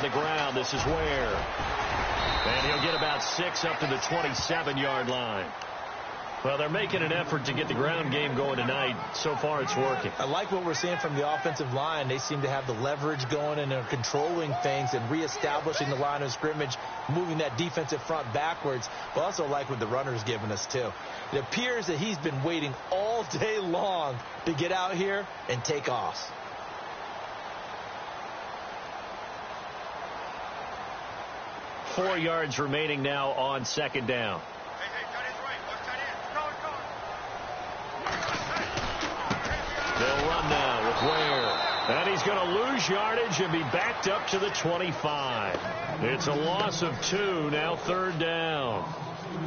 the ground. This is Ware. And he'll get about 6 up to the 27-yard line. Well, they're making an effort to get the ground game going tonight. So far, it's working. I like what we're seeing from the offensive line. They seem to have the leverage going, and they're controlling things and reestablishing the line of scrimmage, moving that defensive front backwards. But also like what the runner's giving us, too. It appears that he's been waiting all day long to get out here and take off. Four yards remaining now on second down. They'll run now with Ware. And he's going to lose yardage and be backed up to the 25. It's a loss of 2, now third down.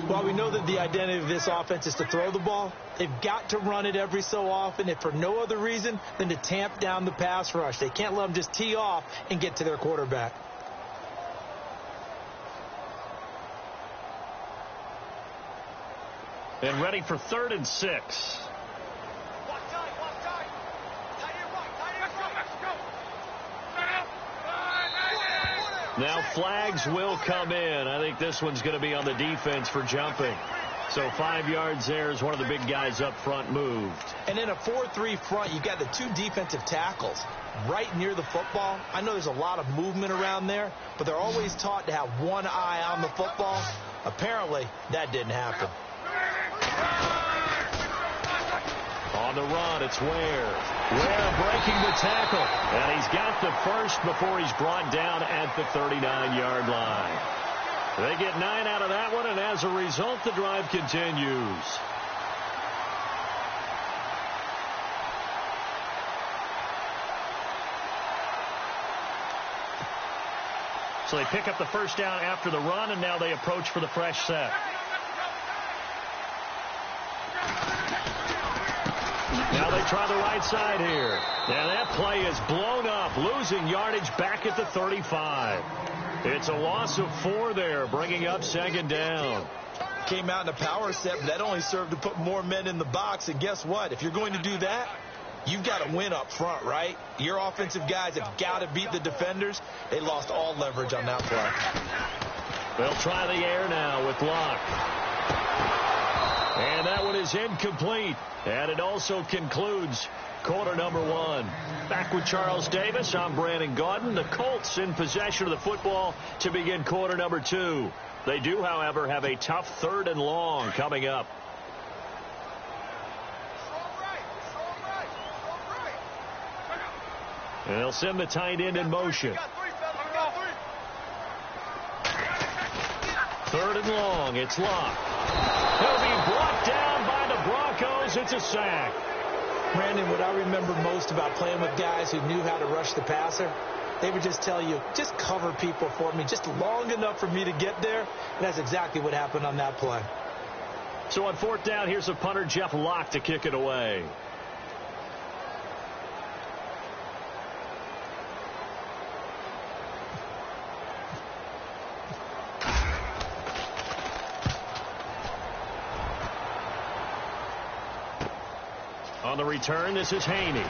While we know that the identity of this offense is to throw the ball, they've got to run it every so often, if for no other reason than to tamp down the pass rush. They can't let them just tee off and get to their quarterback. And ready for 3rd and 6. Now flags will come in. I think this one's going to be on the defense for jumping. So 5 yards there as one of the big guys up front moved. And in a 4-3 front, you've got the 2 defensive tackles right near the football. I know there's a lot of movement around there, but they're always taught to have one eye on the football. Apparently, that didn't happen. On the run, it's Ware. Ware breaking the tackle. And he's got the first before he's brought down at the 39-yard line. They get 9 out of that one, and as a result, the drive continues. So they pick up the first down after the run, and now they approach for the fresh set. Now they try the right side here. And that play is blown up, losing yardage back at the 35. It's a loss of 4 there, bringing up second down. Came out in a power set, but that only served to put more men in the box. And guess what? If you're going to do that, you've got to win up front, right? Your offensive guys have got to beat the defenders. They lost all leverage on that play. They'll try the air now with Locke. And that one is incomplete. And it also concludes quarter number 1. Back with Charles Davis, I'm Brandon Gaudin. The Colts in possession of the football to begin quarter number 2. They do, however, have a tough 3rd and long coming up. And they'll send the tight end in motion. 3rd and long, it's Locke. He'll be brought down by the Broncos. It's a sack. Brandon, what I remember most about playing with guys who knew how to rush the passer, they would just tell you, just cover people for me, just long enough for me to get there. And that's exactly what happened on that play. So on 4th down, here's the punter, Jeff Locke, to kick it away. On the return, this is Haney.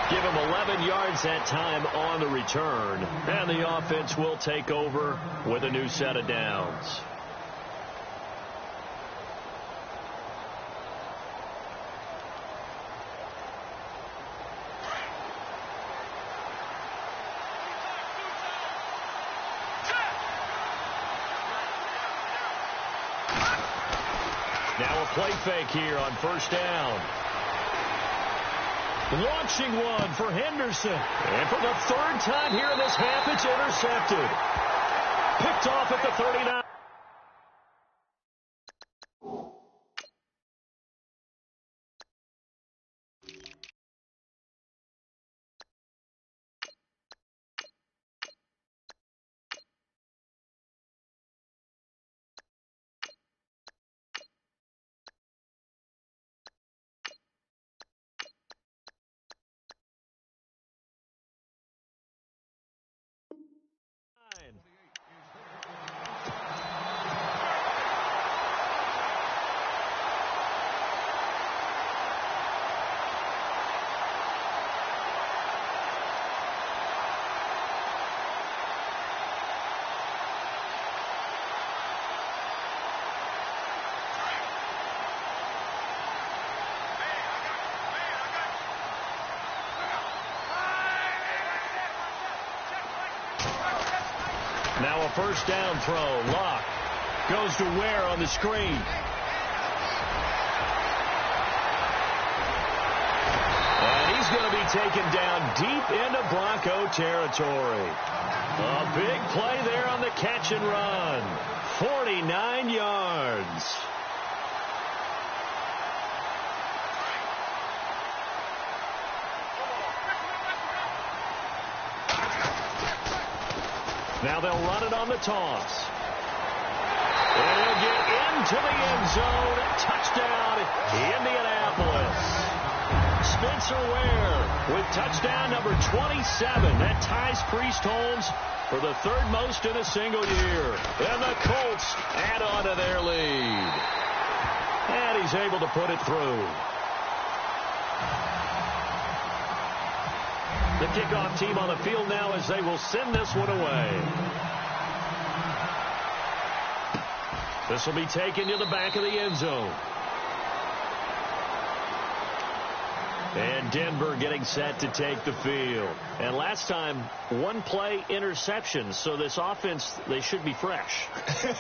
Give him 11 yards that time on the return. And the offense will take over with a new set of downs. Now a play fake here on 1st down. Launching one for Henderson. And for the 3rd time here in this half, it's intercepted. Picked off at the 39. Now a first down throw. Locke goes to Ware on the screen. And he's going to be taken down deep into Bronco territory. A big play there on the catch and run. 49 yards. Now they'll run it on the toss. And he'll get into the end zone. Touchdown, Indianapolis. Spencer Ware with touchdown number 27. That ties Priest Holmes for the third most in a single year. And the Colts add on to their lead. And he's able to put it through. The kickoff team on the field now as they will send this one away. This will be taken to the back of the end zone. And Denver getting set to take the field. And last time, one play interception. So this offense, they should be fresh.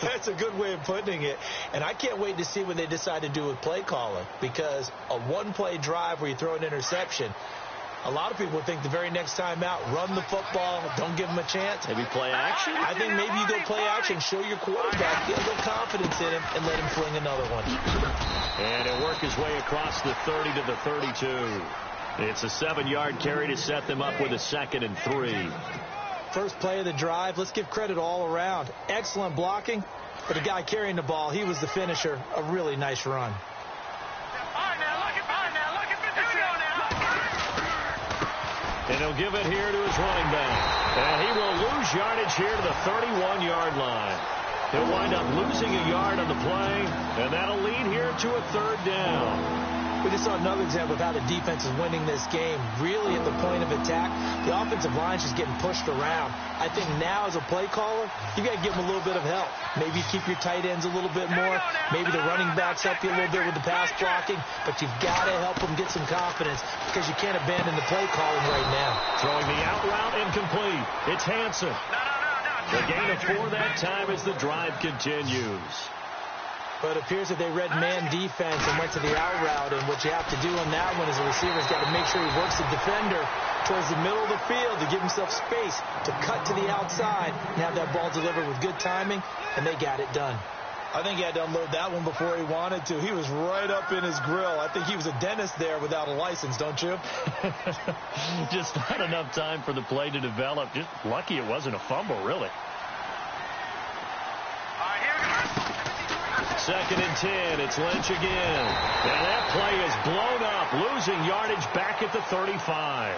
That's a good way of putting it. And I can't wait to see what they decide to do with play calling. Because a one-play drive where you throw an interception, a lot of people think the very next time out, run the football, don't give them a chance. Maybe play action? I think maybe you go play action, show your quarterback, get a little confidence in him, and let him fling another one. And he'll work his way across the 30 to the 32. It's a 7-yard carry to set them up with a 2nd and 3. First play of the drive, let's give credit all around. Excellent blocking, but the guy carrying the ball, he was the finisher. A really nice run. And he'll give it here to his running back. And he will lose yardage here to the 31-yard line. He'll wind up losing a yard on the play, and that'll lead here to a 3rd down. We just saw another example of how the defense is winning this game. Really at the point of attack, the offensive line's just getting pushed around. I think now as a play caller, you got to give them a little bit of help. Maybe keep your tight ends a little bit more. Maybe the running backs help you a little bit with the pass blocking. But you've got to help them get some confidence because you can't abandon the play calling right now. Throwing the out route incomplete. It's Hansen. The gain of 4 that time as the drive continues. But it appears that they read man defense and went to the out route. And what you have to do on that one is the receiver's got to make sure he works the defender towards the middle of the field to give himself space to cut to the outside and have that ball delivered with good timing, and they got it done. I think he had to unload that one before he wanted to. He was right up in his grill. I think he was a dentist there without a license, don't you? Just not enough time for the play to develop. Just lucky it wasn't a fumble, really. 2nd and 10. It's Lynch again. And that play is blown up, losing yardage back at the 35.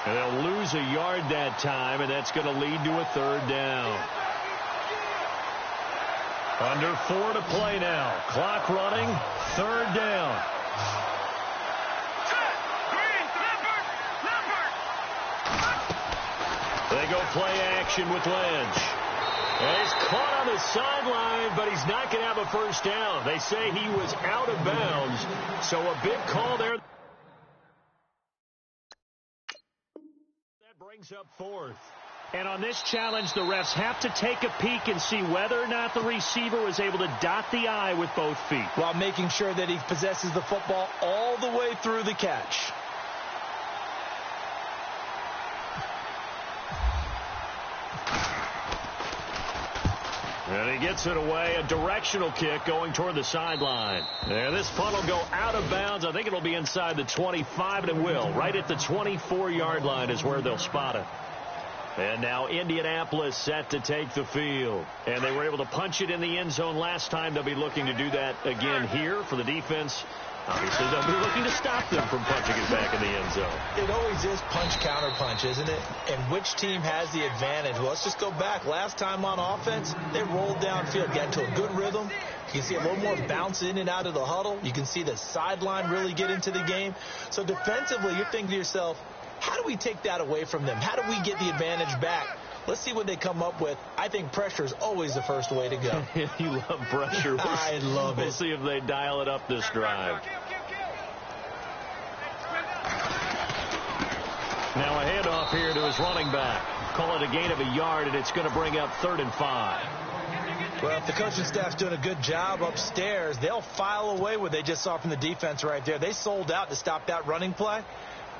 And they'll lose a yard that time, and that's going to lead to a 3rd down. Under 4 to play now. Clock running. 3rd down. They go play action with Lynch. And he's caught on the sideline, but he's not going to have a first down. They say he was out of bounds, so a big call there. That brings up 4th. And on this challenge, the refs have to take a peek and see whether or not the receiver was able to dot the I with both feet, while making sure that he possesses the football all the way through the catch. And he gets it away, a directional kick going toward the sideline. And this punt will go out of bounds. I think it'll be inside the 25, and it will. Right at the 24-yard line is where they'll spot it. And now Indianapolis set to take the field. And they were able to punch it in the end zone last time. They'll be looking to do that again here for the defense. Obviously, they'll be looking to stop them from punching it back in the end zone. It always is punch-counter-punch, isn't it? And which team has the advantage? Well, let's just go back. Last time on offense, they rolled downfield, got into a good rhythm. You can see a little more bounce in and out of the huddle. You can see the sideline really get into the game. So defensively, you're thinking to yourself, how do we take that away from them? How do we get the advantage back? Let's see what they come up with. I think pressure is always the first way to go. You love pressure. I love it. We'll see if they dial it up this drive. Now a handoff here to his running back. Call it a gain of a yard, and it's going to bring up 3rd and 5. Well, if the coaching staff's doing a good job upstairs, they'll file away what they just saw from the defense right there. They sold out to stop that running play.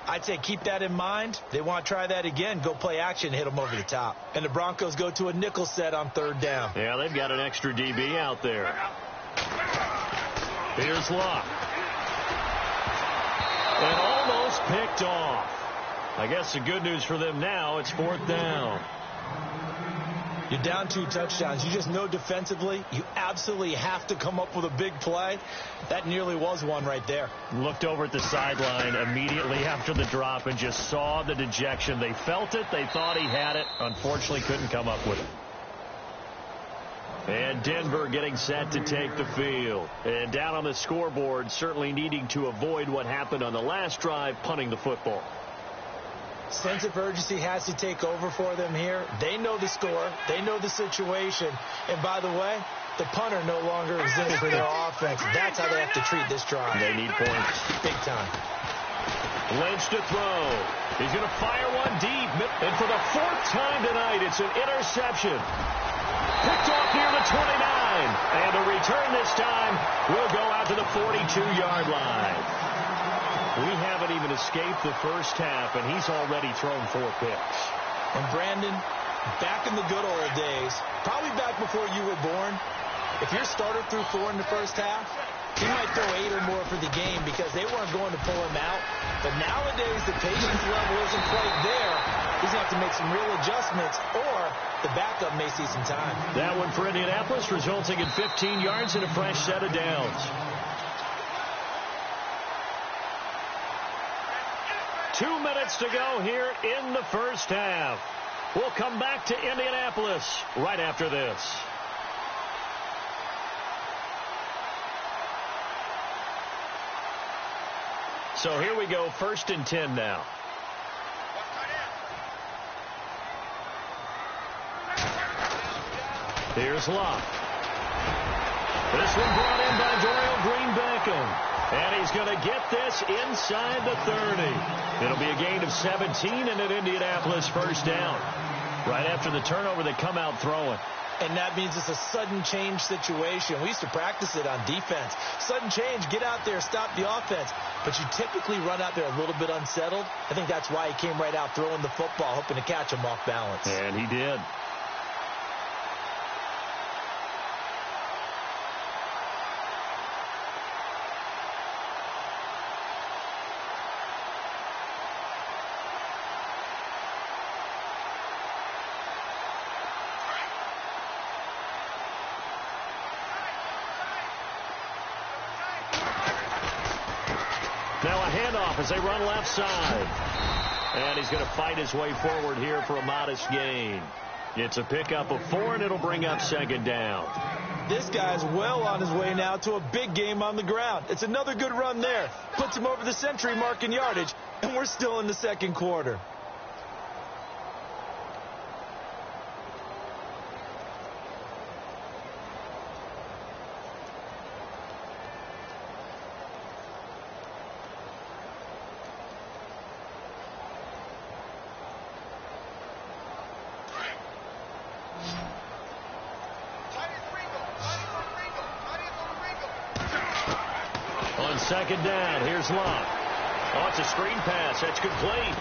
I'd say keep that in mind. They want to try that again. Go play action, hit them over the top. And the Broncos go to a nickel set on 3rd down. Yeah, they've got an extra DB out there. Here's Luck. And almost picked off. I guess the good news for them now, it's 4th down. You're down 2 touchdowns. You just know defensively you absolutely have to come up with a big play. That nearly was one right there. Looked over at the sideline immediately after the drop and just saw the dejection. They felt it. They thought he had it. Unfortunately, couldn't come up with it. And Denver getting set to take the field. And down on the scoreboard, certainly needing to avoid what happened on the last drive, punting the football. Sense of urgency has to take over for them here. They know the score. They know the situation. And by the way, the punter no longer exists for their offense. That's how they have to treat this drive. They need points. Big time. Lynch to throw. He's going to fire one deep. And for the 4th time tonight, it's an interception. Picked off near the 29. And the return this time will go out to the 42-yard line. We haven't even escaped the first half, and he's already thrown 4 picks. And Brandon, back in the good old days, probably back before you were born, if your starter threw 4 in the first half, he might throw 8 or more for the game because they weren't going to pull him out. But nowadays, the patience level isn't quite there. He's going to have to make some real adjustments, or the backup may see some time. That one for Indianapolis, resulting in 15 yards and a fresh set of downs. 2 minutes to go here in the first half. We'll come back to Indianapolis right after this. So here we go, 1st and 10 now. Here's Luck. This one brought in by Dorial Green-Beckham. And he's going to get this inside the 30. It'll be a gain of 17 and an Indianapolis 1st down. Right after the turnover, they come out throwing. And that means it's a sudden change situation. We used to practice it on defense. Sudden change, get out there, stop the offense. But you typically run out there a little bit unsettled. I think that's why he came right out throwing the football, hoping to catch him off balance. And he did. Now a handoff as they run left side. And he's going to fight his way forward here for a modest gain. It's a pickup of 4, and it'll bring up 2nd down. This guy's well on his way now to a big game on the ground. It's another good run there. Puts him over the century mark in yardage, and we're still in the 2nd quarter. On 2nd down, here's Luck. Oh, it's a screen pass. That's complete.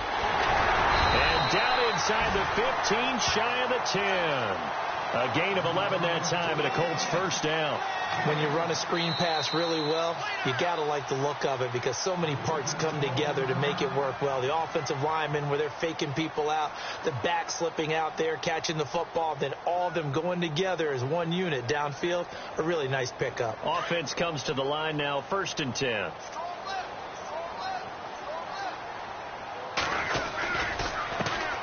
And down inside the 15, shy of the 10. A gain of 11 that time, and a Colts 1st down. When you run a screen pass really well, you got to like the look of it because so many parts come together to make it work well. The offensive linemen where they're faking people out, the back slipping out there, catching the football, then all of them going together as one unit downfield. A really nice pickup. Offense comes to the line now, 1st and 10.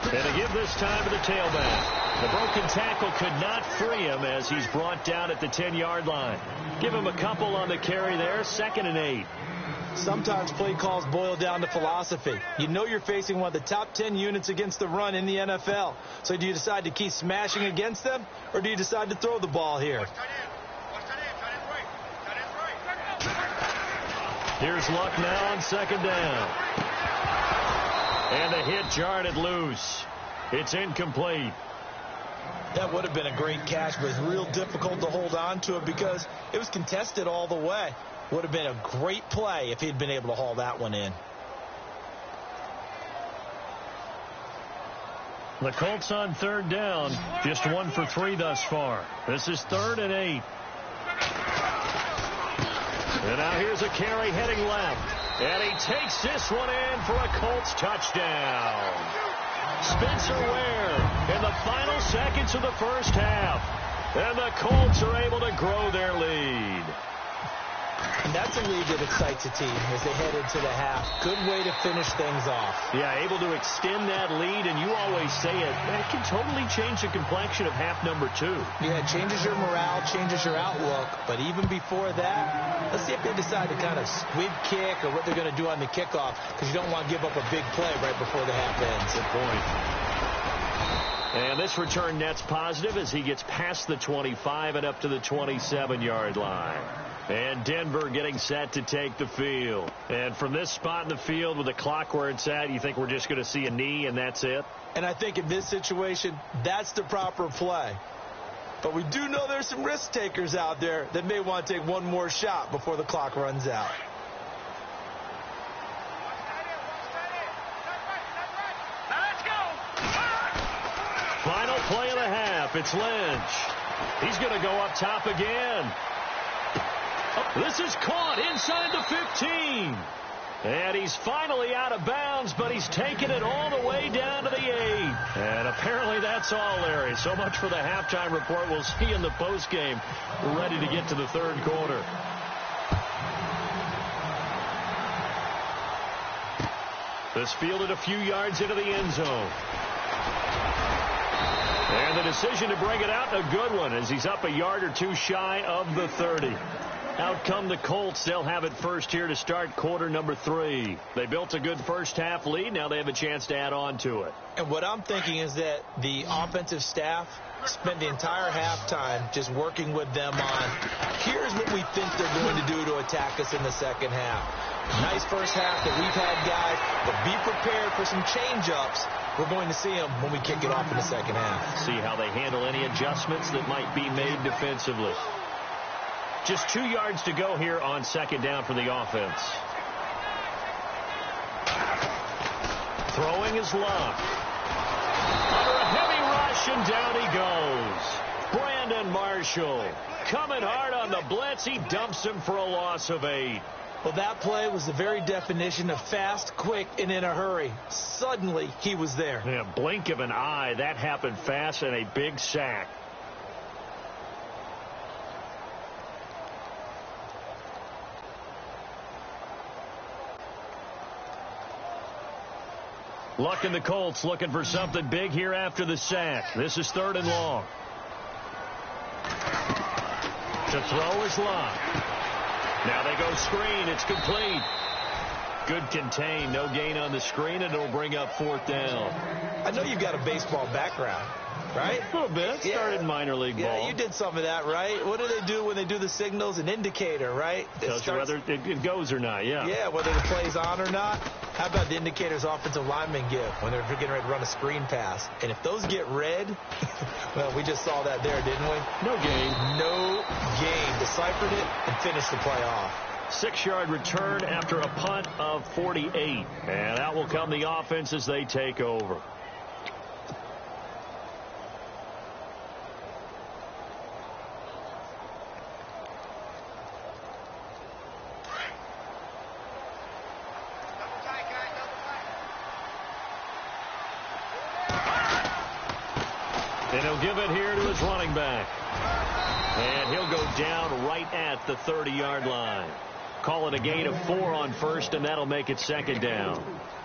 And a give this time to the tailback. The broken tackle could not free him as he's brought down at the 10-yard line. Give him a couple on the carry there, 2nd and 8. Sometimes play calls boil down to philosophy. You know you're facing one of the top 10 units against the run in the NFL. So do you decide to keep smashing against them, or do you decide to throw the ball here? Here's Luck now on 2nd down. And the hit jarred it loose. It's incomplete. That would have been a great catch, but it's real difficult to hold on to it because it was contested all the way. Would have been a great play if he'd been able to haul that one in. The Colts on third down, just 1 for 3 thus far. This is 3rd and 8. And now here's a carry heading left. And he takes this one in for a Colts touchdown. Spencer Ware in the final seconds of the first half. And the Colts are able to grow their lead. And that's a lead that excites a team as they head into the half. Good way to finish things off. Yeah, able to extend that lead, and you always say it can totally change the complexion of half number 2. Yeah, it changes your morale, changes your outlook. But even before that, let's see if they decide to kind of squib kick or what they're going to do on the kickoff, because you don't want to give up a big play right before the half ends. Good point. And this return net's positive as he gets past the 25 and up to the 27-yard line. And Denver getting set to take the field. And from this spot in the field with the clock where it's at, you think we're just going to see a knee and that's it? And I think in this situation, that's the proper play. But we do know there's some risk takers out there that may want to take one more shot before the clock runs out. Final play of the half. It's Lynch. He's going to go up top again. This is caught inside the 15. And he's finally out of bounds, but he's taken it all the way down to the 8. And apparently that's all, Larry. So much for the halftime report. We'll see in the postgame. We're ready to get to the third quarter. This fielded a few yards into the end zone. And the decision to bring it out, a good one, as he's up a yard or two shy of the 30. Out come the Colts. They'll have it first here to start quarter number 3. They built a good first half lead. Now they have a chance to add on to it. And what I'm thinking is that the offensive staff spent the entire halftime just working with them on, here's what we think they're going to do to attack us in the second half. Nice first half that we've had, guys, but be prepared for some change-ups. We're going to see them when we kick it off in the second half. See how they handle any adjustments that might be made defensively. Just 2 yards to go here on second down for the offense. Throwing is Luck. Under a heavy rush, and down he goes. Brandon Marshall coming hard on the blitz. He dumps him for a loss of 8. Well, that play was the very definition of fast, quick, and in a hurry. Suddenly, he was there. In a blink of an eye, that happened fast, and a big sack. Luck and the Colts looking for something big here after the sack. This is 3rd and long. To throw is Luck. Now they go screen. It's complete. Good contain. No gain on the screen, and it'll bring up 4th down. I know you've got a baseball background, right? A little bit. Started in minor league ball. Yeah, you did some of that, right? What do they do when they do the signals? An indicator, right? Tells you whether it goes or not, yeah. Yeah, whether the play's on or not. How about the indicators offensive linemen give when they're getting ready to run a screen pass? And if those get red, well, we just saw that there, didn't we? No gain. No gain. Deciphered it and finished the play off. 6-yard return after a punt of 48. And out will come the offense as they take over. And he'll give it here to his running back. And he'll go down right at the 30-yard line. Call it a gain of 4 on first, and that'll make it second down.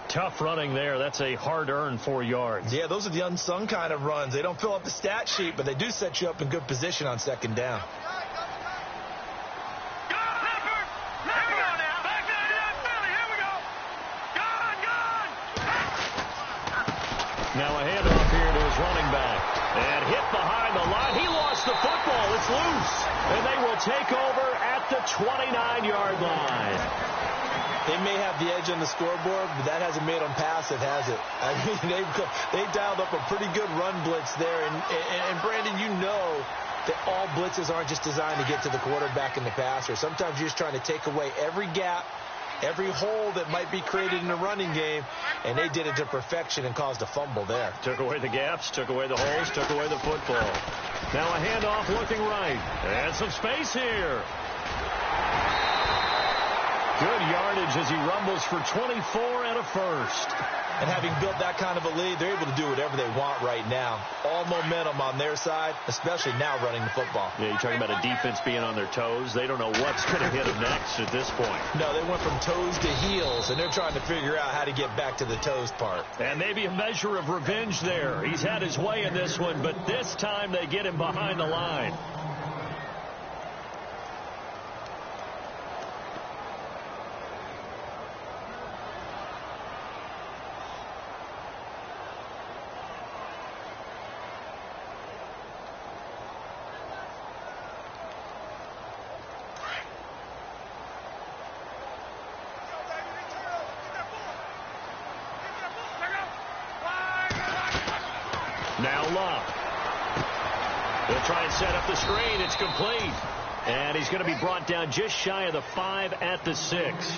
Tough running there. That's a hard-earned 4 yards. Yeah, those are the unsung kind of runs. They don't fill up the stat sheet, but they do set you up in good position on second down. Now a handoff here to his running back. And hit behind the line. He lost the football. It's loose. And they will take over at the 29-yard line. They may have the edge on the scoreboard, but that hasn't made them passive, has it? I mean, they dialed up a pretty good run blitz there. And Brandon, you know that all blitzes aren't just designed to get to the quarterback and the passer. Sometimes you're just trying to take away every gap, every hole that might be created in the running game, and they did it to perfection and caused a fumble there. Took away the gaps, took away the holes, took away the football. Now a handoff looking right. And some space here. Good yardage as he rumbles for 24 and a first. And having built that kind of a lead, they're able to do whatever they want right now. All momentum on their side, especially now running the football. Yeah, you're talking about a defense being on their toes. They don't know what's going to hit them next at this point. No, they went from toes to heels, and they're trying to figure out how to get back to the toes part. And maybe a measure of revenge there. He's had his way in this one, but this time they get him behind the line. Now Love. They'll try and set up the screen. It's complete. And he's going to be brought down just shy of the 5 at the 6.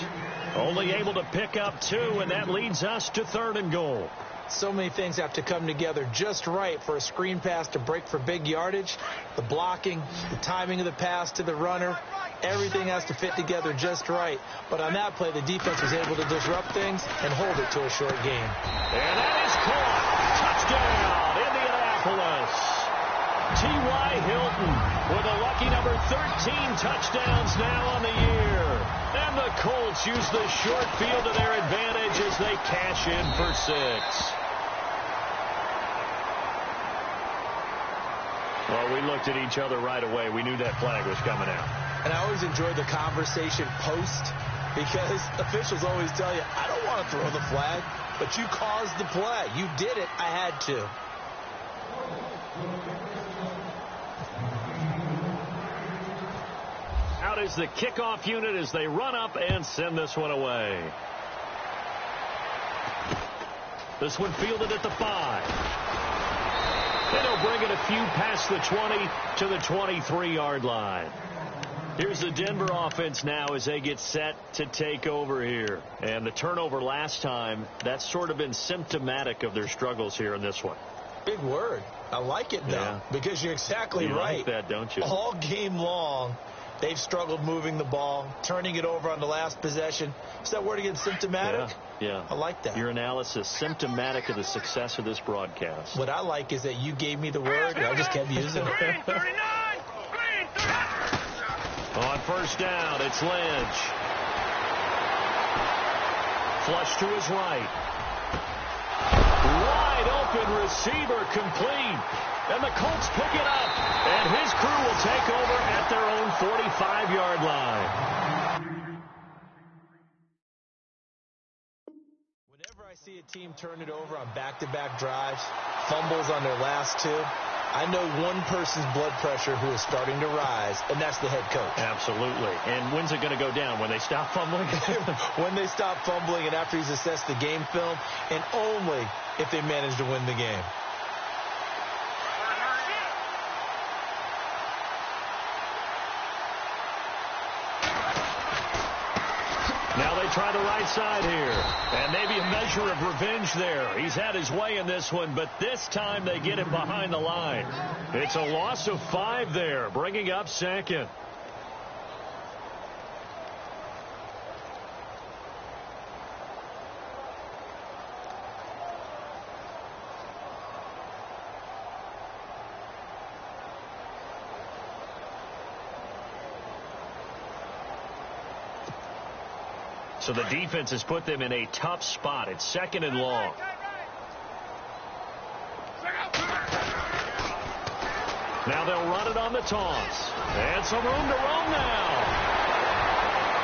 Only able to pick up 2, and that leads us to 3rd and goal. So many things have to come together just right for a screen pass to break for big yardage. The blocking, the timing of the pass to the runner, everything has to fit together just right. But on that play, the defense was able to disrupt things and hold it to a short game. And that is caught. Touchdown, Indianapolis. T.Y. Hilton with a lucky number 13 touchdowns now on the year. And the Colts use the short field to their advantage as they cash in for 6. Well, we looked at each other right away. We knew that flag was coming out. And I always enjoy the conversation post, because officials always tell you, I don't want to throw the flag, but you caused the play. You did it. I had to. Out is the kickoff unit as they run up and send this one away. This one fielded at the 5. Then he'll bring it a few past the 20 to the 23-yard line. Here's the Denver offense now as they get set to take over here. And the turnover last time, that's sort of been symptomatic of their struggles here in this one. Big word. I like it, though, because you're exactly right. You like that, don't you? All game long, they've struggled moving the ball, turning it over on the last possession. Is that word again, symptomatic? Yeah. I like that. Your analysis, symptomatic of the success of this broadcast. What I like is that you gave me the word, and I just kept using it. On first down, it's Lynch. Flush to his right. Wide open receiver complete. And the Colts pick it up. And his crew will take over at their own 45-yard line. Whenever I see a team turn it over on back-to-back drives, fumbles on their last 2, I know one person's blood pressure who is starting to rise, and that's the head coach. Absolutely. And when's it going to go down? When they stop fumbling? When they stop fumbling and after he's assessed the game film, and only if they manage to win the game. Now they try the right side here. And maybe a measure of revenge there. He's had his way in this one, but this time they get him behind the line. It's a loss of 5 there, bringing up 2nd. So the defense has put them in a tough spot. It's 2nd and long. Now they'll run it on the toss. And some room to roam now.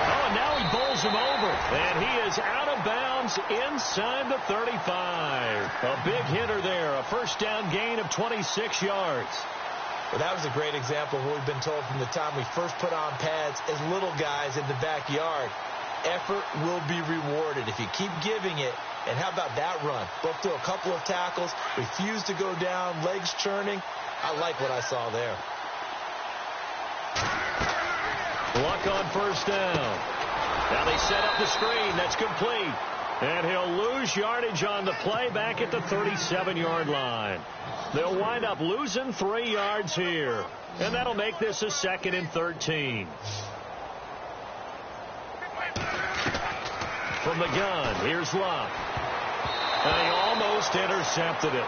Oh, and now he bowls him over. And he is out of bounds inside the 35. A big hitter there. A first down gain of 26 yards. Well, that was a great example of what we've been told from the time we first put on pads as little guys in the backyard. effort will be rewarded if you keep giving it. And how about that run? Broke through a couple of tackles, refused to go down, legs churning. I like what I saw there. Luck on first down. Now they set up the screen. That's complete. And he'll lose yardage on the play back at the 37-yard line. They'll wind up losing 3 yards here. And that'll make this a 2nd and 13. From the gun, here's Luck. And he almost intercepted it.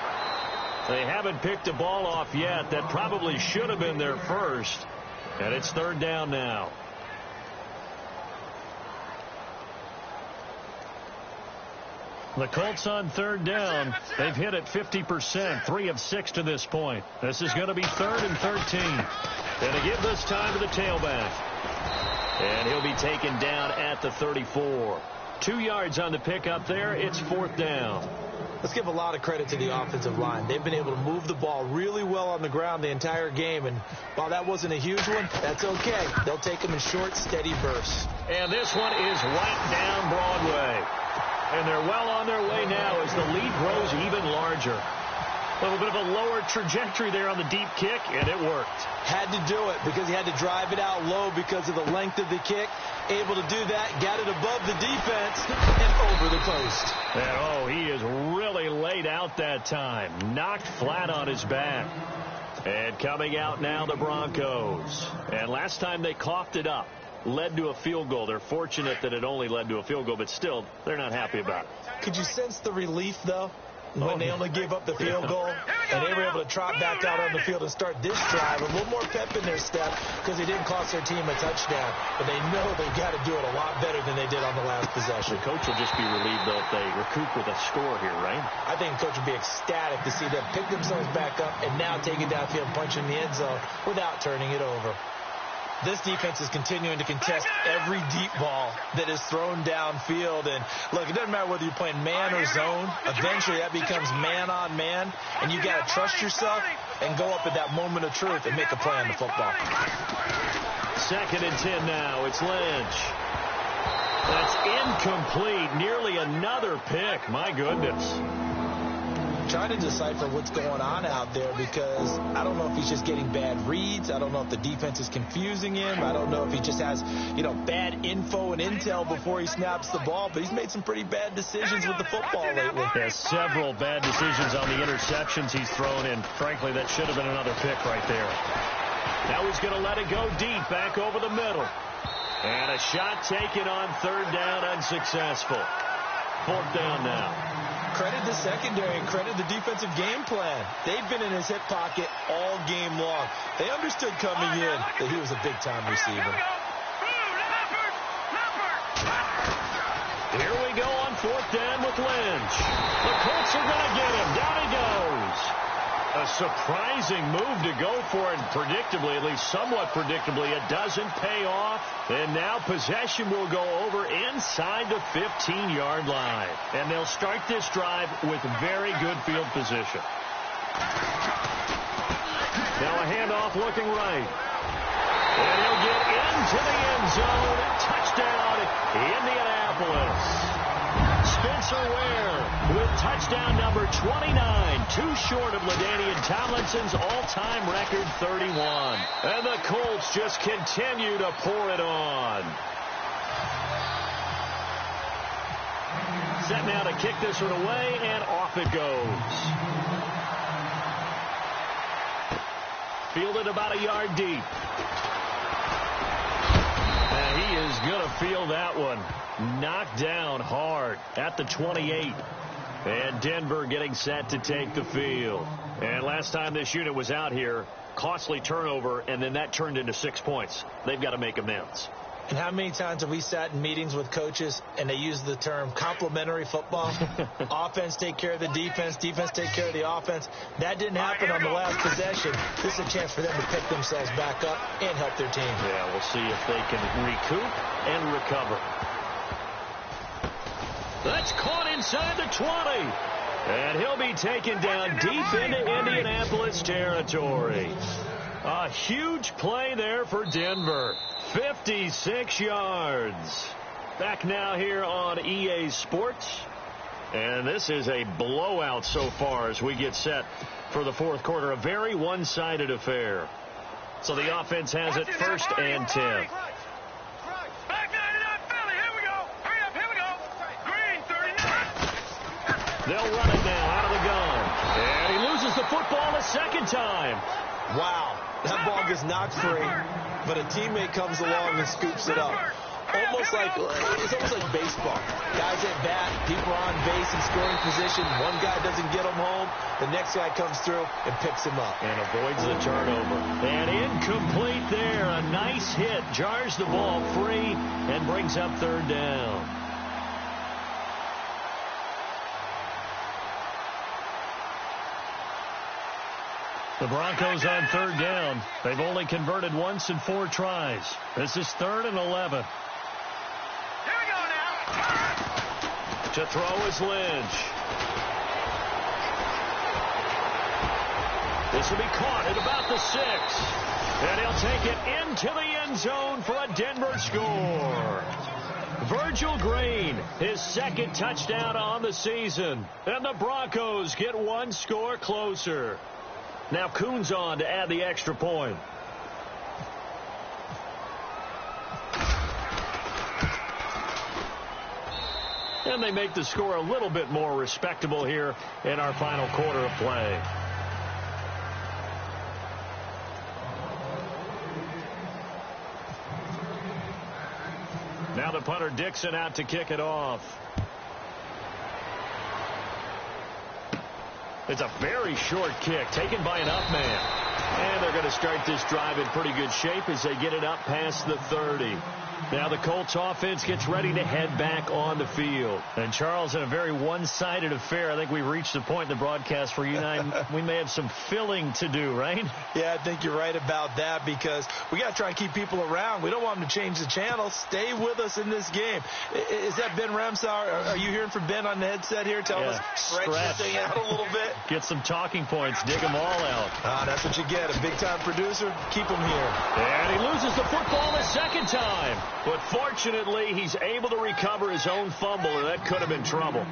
They haven't picked a ball off yet. That probably should have been their first. And it's 3rd down now. The Colts on 3rd down. They've hit it 50%, 3 of 6 to this point. This is going to be 3rd and 13. And to give this time to the tailback. And he'll be taken down at the 34. 2 yards on the pickup there. It's 4th down. Let's give a lot of credit to the offensive line. They've been able to move the ball really well on the ground the entire game. And while that wasn't a huge one, that's okay. They'll take them in short, steady bursts. And this one is right down Broadway. And they're well on their way now as the lead grows even larger. A little bit of a lower trajectory there on the deep kick, and it worked. Had to do it because he had to drive it out low because of the length of the kick. Able to do that, got it above the defense and over the post. And, he is really laid out that time. Knocked flat on his back. And coming out now, the Broncos. And last time they coughed it up. Led to a field goal. They're fortunate that it only led to a field goal, but still, they're not happy about it. Could you sense the relief, though, when they only gave up the field goal and they were able to trot back out on the field and start this drive? A little more pep in their step because they didn't cost their team a touchdown, but they know they've got to do it a lot better than they did on the last possession. The coach will just be relieved, though, if they recoup with a score here, right? I think the coach would be ecstatic to see them pick themselves back up and now take it downfield, punch in the end zone without turning it over. This defense is continuing to contest every deep ball that is thrown downfield. And, look, it doesn't matter whether you're playing man or zone. Eventually, that becomes man-on-man, and you got to trust yourself and go up at that moment of truth and make a play on the football. 2nd and 10 now. It's Lynch. That's incomplete. Nearly another pick. My goodness. Trying to decipher what's going on out there because I don't know if he's just getting bad reads. I don't know if the defense is confusing him. I don't know if he just has, bad info and intel before he snaps the ball. But he's made some pretty bad decisions with the football lately. Has several bad decisions on the interceptions he's thrown in. Frankly, that should have been another pick right there. Now he's going to let it go deep back over the middle. And a shot taken on 3rd down, unsuccessful. 4th down now. Credit the secondary and credit the defensive game plan. They've been in his hip pocket all game long. They understood coming in that he was a big-time receiver. Here we go on 4th down with Lynch. The Colts are going to get him. Down he goes. A surprising move to go for it, predictably, at least somewhat predictably, it doesn't pay off. And now possession will go over inside the 15-yard line. And they'll start this drive with very good field position. Now a handoff looking right. And he'll get into the end zone. Touchdown, Indianapolis. Spencer Ware with touchdown number 29, too short of LaDainian Tomlinson's all-time record 31. And the Colts just continue to pour it on. Set now to kick this one away, and off it goes. Fielded about a yard deep. And he is going to field that one. Knocked down hard at the 28. And Denver getting set to take the field. And last time this unit was out here, costly turnover, and then that turned into 6 points. They've got to make amends. And how many times have we sat in meetings with coaches and they use the term complementary football? Offense take care of the defense, defense take care of the offense. That didn't happen on the last possession. This is a chance for them to pick themselves back up and help their team. Yeah, we'll see if they can recoup and recover. That's caught inside the 20. And he'll be taken down deep into Indianapolis territory. A huge play there for Denver. 56 yards. Back now here on EA Sports. And this is a blowout so far as we get set for the fourth quarter. A very one-sided affair. So the offense has it first and 10. They'll run it now out of the gun. And he loses the football a second time. Wow. That ball gets knocked free, but a teammate comes along and scoops it up. It's almost like baseball. Guys at bat, people are on base in scoring position. One guy doesn't get them home. The next guy comes through and picks him up. And avoids the turnover. And incomplete there. A nice hit. Jars the ball free and brings up third down. The Broncos on third down. They've only converted once in 4 tries. This is 3rd and 11. To throw is Lynch. This will be caught at about the 6. And he'll take it into the end zone for a Denver score. Virgil Green, his second touchdown on the season. And the Broncos get one score closer. Now Kuhn's on to add the extra point. And they make the score a little bit more respectable here in our final quarter of play. Now the punter Dixon out to kick it off. It's a very short kick taken by an up man. And they're going to start this drive in pretty good shape as they get it up past the 30. Now the Colts offense gets ready to head back on the field. And Charles, in a very one-sided affair, I think we've reached the point in the broadcast where you and I, we may have some filling to do, right? Yeah, I think you're right about that because we got to try and keep people around. We don't want them to change the channel. Stay with us in this game. Is that Ben Ramsauer? Are you hearing from Ben on the headset here? Tell us, stretch this thing out a little bit. Get some talking points. Dig them all out. That's what you get. A big-time producer. Keep him here. And he loses the football a second time. But fortunately, he's able to recover his own fumble, and that could have been trouble.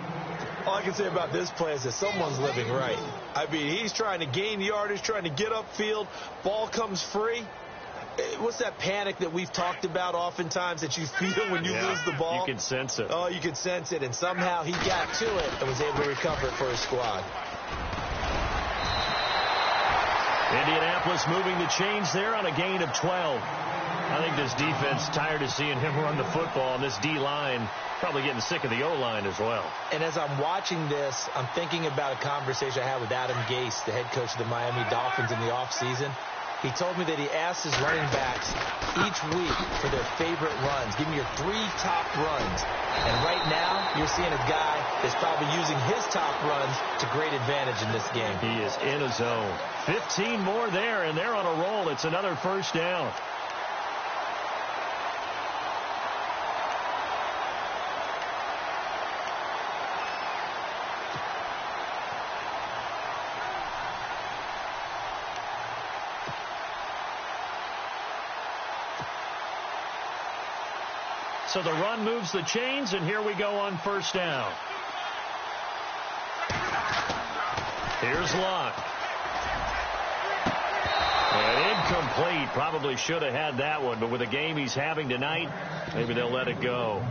All I can say about this play is that someone's living right. I mean, he's trying to gain yardage, trying to get upfield. Ball comes free. What's that panic that we've talked about oftentimes that you feel when you lose the ball? You can sense it. Oh, you can sense it, and somehow he got to it and was able to recover it for his squad. Indianapolis moving the chains there on a gain of 12. I think this defense tired of seeing him run the football, and this D-line probably getting sick of the O-line as well. And as I'm watching this, I'm thinking about a conversation I had with Adam Gase, the head coach of the Miami Dolphins in the offseason. He told me that he asked his running backs each week for their favorite runs. Give me your 3 top runs. And right now, you're seeing a guy that's probably using his top runs to great advantage in this game. He is in a zone. 15 more there, and they're on a roll. It's another first down. So the run moves the chains, and here we go on first down. Here's Locke. And incomplete. Probably should have had that one, but with the game he's having tonight, maybe they'll let it go.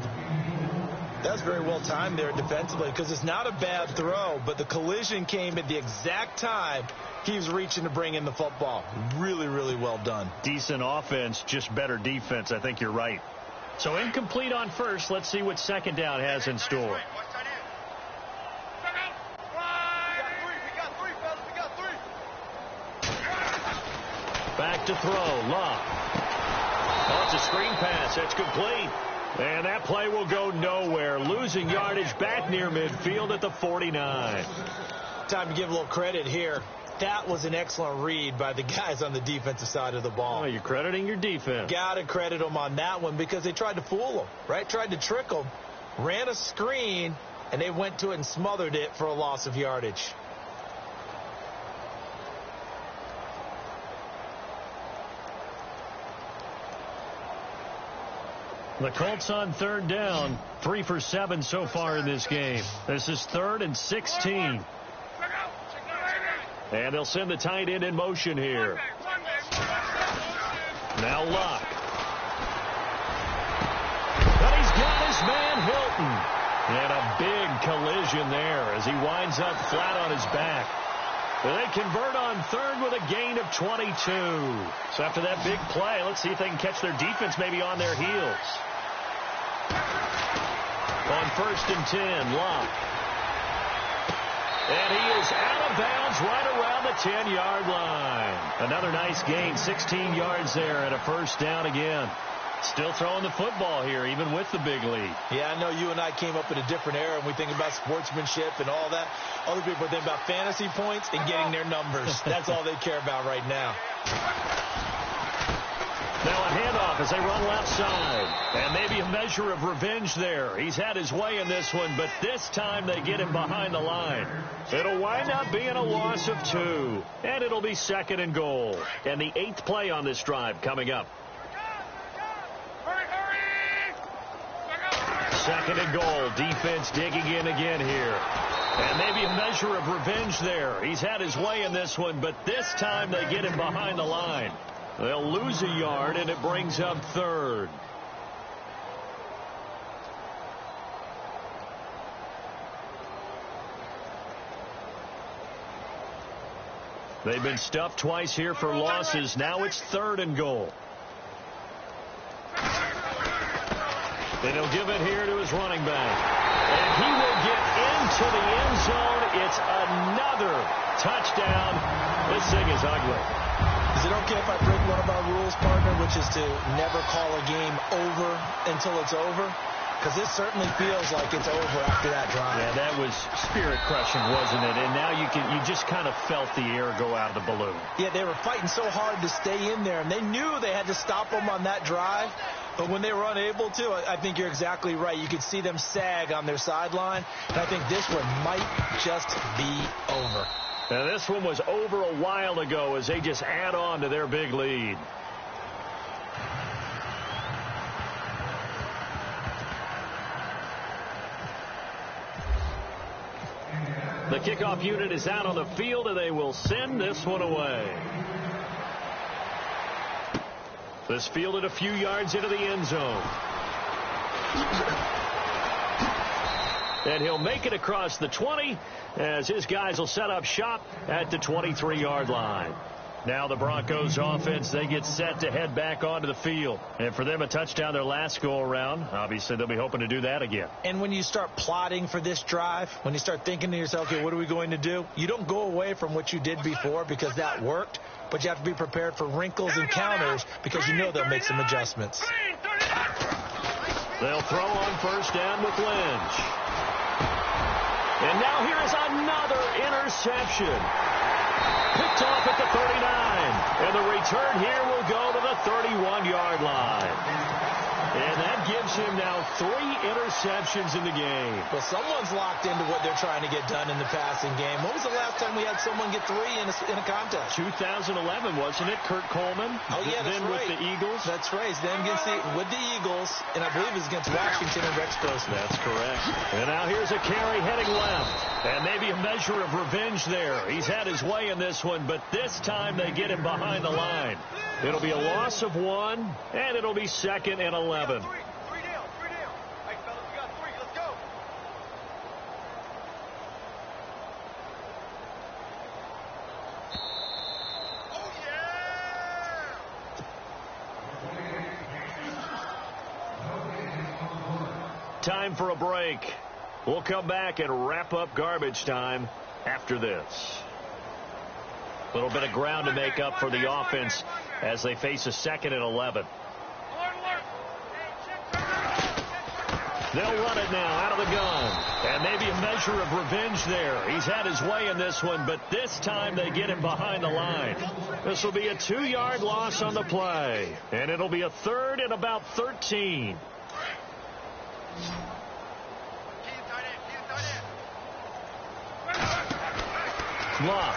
That's very well timed there defensively because it's not a bad throw, but the collision came at the exact time he was reaching to bring in the football. Really, really well done. Decent offense, just better defense. I think you're right. So incomplete on first. Let's see what second down has in store. Back to throw. Locke. Oh, it's a screen pass. That's complete. And that play will go nowhere. Losing yardage back near midfield at the 49. Time to give a little credit here. That was an excellent read by the guys on the defensive side of the ball. Oh, you're crediting your defense. Got to credit them on that one because they tried to fool them, right? Tried to trick them. Ran a screen, and they went to it and smothered it for a loss of yardage. The Colts on third down, 3 for 7 so far in this game. This is 3rd and 16. And they'll send the tight end in motion here. Now Luck. But he's got his man Hilton. And a big collision there as he winds up flat on his back. They convert on third with a gain of 22. So after that big play, let's see if they can catch their defense maybe on their heels. On 1st and 10, Luck. And he is out of bounds right around the 10-yard line. Another nice gain, 16 yards there and a first down again. Still throwing the football here, even with the big lead. Yeah, I know you and I came up in a different era, and we think about sportsmanship and all that. Other people think about fantasy points and getting their numbers. That's all they care about right now. Now a handoff as they run left side. And maybe a measure of revenge there. He's had his way in this one, but this time they get him behind the line. It'll wind up being a loss of 2. And it'll be 2nd and goal. And the 8th play on this drive coming up. 2nd and goal. Defense digging in again here. And maybe a measure of revenge there. He's had his way in this one, but this time they get him behind the line. They'll lose a yard, and it brings up 3rd. They've been stuffed twice here for losses. Now it's 3rd and goal. And he'll give it here to his running back. And he will get into the end zone. It's another touchdown. This thing is ugly. Is it okay if I break one of our rules, partner, which is to never call a game over until it's over? Because this certainly feels like it's over after that drive. Yeah, that was spirit-crushing, wasn't it? And now you just kind of felt the air go out of the balloon. Yeah, they were fighting so hard to stay in there, and they knew they had to stop them on that drive. But when they were unable to, I think you're exactly right. You could see them sag on their sideline, and I think this one might just be over. Now, this one was over a while ago as they just add on to their big lead. The kickoff unit is out on the field, and they will send this one away. This fielded a few yards into the end zone. And he'll make it across the 20 as his guys will set up shop at the 23-yard line. Now the Broncos offense, they get set to head back onto the field. And for them, a touchdown their last go-around. Obviously, they'll be hoping to do that again. And when you start plotting for this drive, when you start thinking to yourself, okay, what are we going to do? You don't go away from what you did before because that worked. But you have to be prepared for wrinkles and counters because you know they'll make some adjustments. They'll throw on first down with Lynch. And now here is another interception. Picked off at the 39. And the return here will go to the 31-yard line. And that gives him now 3 interceptions in the game. Well, someone's locked into what they're trying to get done in the passing game. When was the last time we had someone get 3 in a contest? 2011, wasn't it? Kurt Coleman. Oh, yeah, that's then right. with the Eagles. That's right. Then with the Eagles, and I believe it was against Washington and Rex Grossman. That's correct. And now here's a carry heading left. And maybe a measure of revenge there. He's had his way in this one, but this time they get him behind the line. It'll be a loss of 1, and it'll be 2nd and 11. Time for a break. We'll come back and wrap up garbage time after this. A little bit of ground to make up for the offense as they face a 2nd and 11. They'll run it now out of the gun. And maybe a measure of revenge there. He's had his way in this one, but this time they get him behind the line. This will be a 2-yard loss on the play. And it'll be a 3rd and about 13. Luck.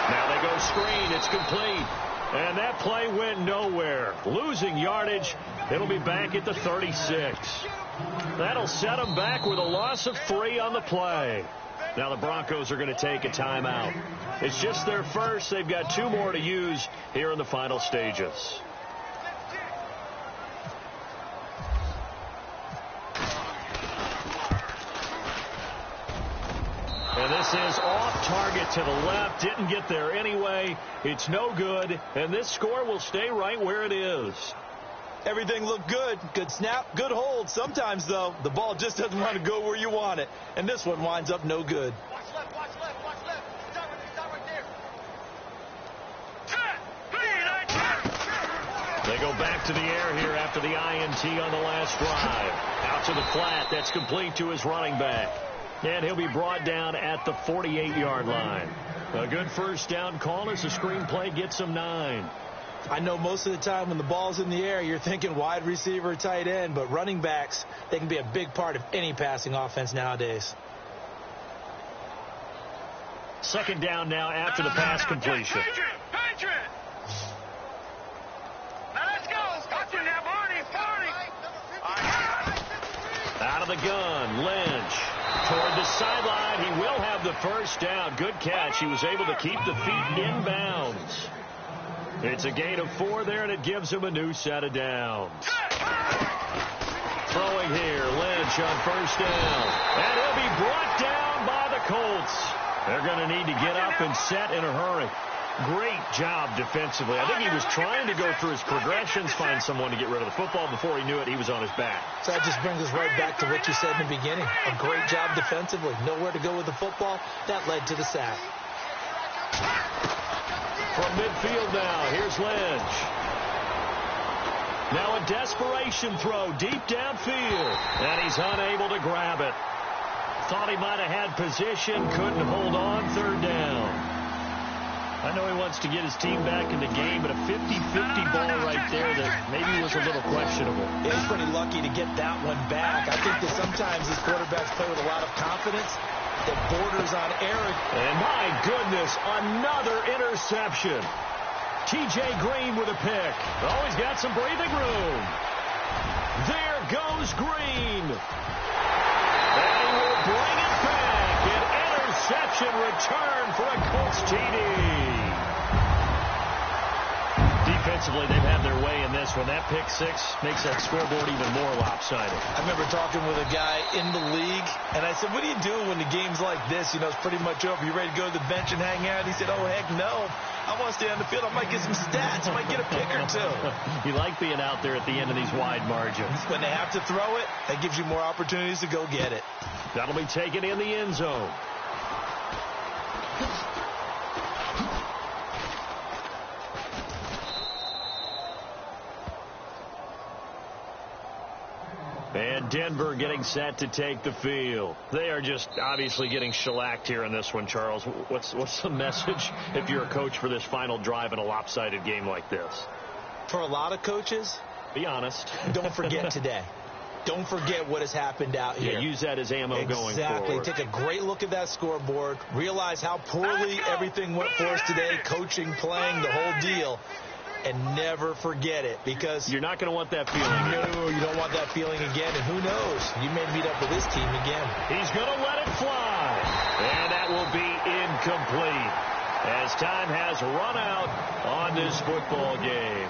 Now they go screen. It's complete. And that play went nowhere. Losing yardage, It'll be back at the 36. That'll set them back with a loss of 3 on the play. Now the Broncos are going to take a timeout. It's just their first. They've got 2 more to use here in the final stages. And this is off target to the left. Didn't get there anyway. It's no good. And this score will stay right where it is. Everything looked good. Good snap, good hold. Sometimes, though, the ball just doesn't want to go where you want it. And this one winds up no good. Watch left, watch left, watch left. Stop right there. They go back to the air here after the INT on the last drive. Out to the flat. That's complete to his running back. And he'll be brought down at the 48-yard line. A good first down call as the screenplay gets him 9. I know most of the time when the ball's in the air, you're thinking wide receiver, tight end, but running backs, they can be a big part of any passing offense nowadays. Second down now after the pass completion. Patriot. Now let's go. Got you now, Barney. Out of the gun, Lynch. Toward the sideline, he will have the first down. Good catch. He was able to keep the feet in bounds. It's a gain of 4 there, and it gives him a new set of downs. Throwing here, Lynch on first down. And he'll be brought down by the Colts. They're going to need to get up and set in a hurry. Great job defensively. I think he was trying to go through his progressions, find someone to get rid of the football. Before he knew it, he was on his back. So that just brings us right back to what you said in the beginning. A great job defensively. Nowhere to go with the football. That led to the sack. From midfield now, here's Lynch. Now a desperation throw deep downfield. And he's unable to grab it. Thought he might have had position, couldn't hold on, third down. I know he wants to get his team back in the game, but a 50-50 ball right there that maybe was a little questionable. Yeah, he's pretty lucky to get that one back. I think that sometimes these quarterbacks play with a lot of confidence that borders on error. And my goodness, another interception. T.J. Green with a pick. Oh, he's got some breathing room. There goes Green. And he will bring it back. An interception return for a Colts TD. Defensively, they've had their way in this one. That pick 6 makes that scoreboard even more lopsided. I remember talking with a guy in the league, and I said, what do you do when the game's like this? You know, it's pretty much over. You ready to go to the bench and hang out? He said, oh, heck no. I want to stay on the field. I might get some stats. I might get a pick or 2. You like being out there at the end of these wide margins. When they have to throw it, that gives you more opportunities to go get it. That'll be taken in the end zone. And Denver getting set to take the field. They are just obviously getting shellacked here in this one, Charles. What's the message if you're a coach for this final drive in a lopsided game like this? For a lot of coaches, be honest. Don't forget today. Don't forget what has happened out here. Yeah, use that as ammo going forward. Exactly. Take a great look at that scoreboard. Realize how poorly everything went for us today. Coaching, playing, the whole deal. And never forget it, because you're not going to want that feeling. No, you don't want that feeling again. And who knows? You may meet up with this team again. He's going to let it fly. And that will be incomplete as time has run out on this football game.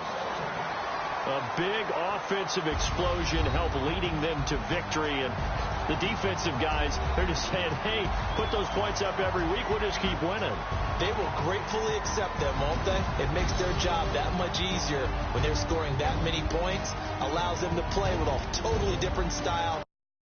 A big offensive explosion helped leading them to victory. And the defensive guys, they're just saying, hey, put those points up every week. We'll just keep winning. They will gratefully accept them, won't they? It makes their job that much easier when they're scoring that many points. Allows them to play with a totally different style.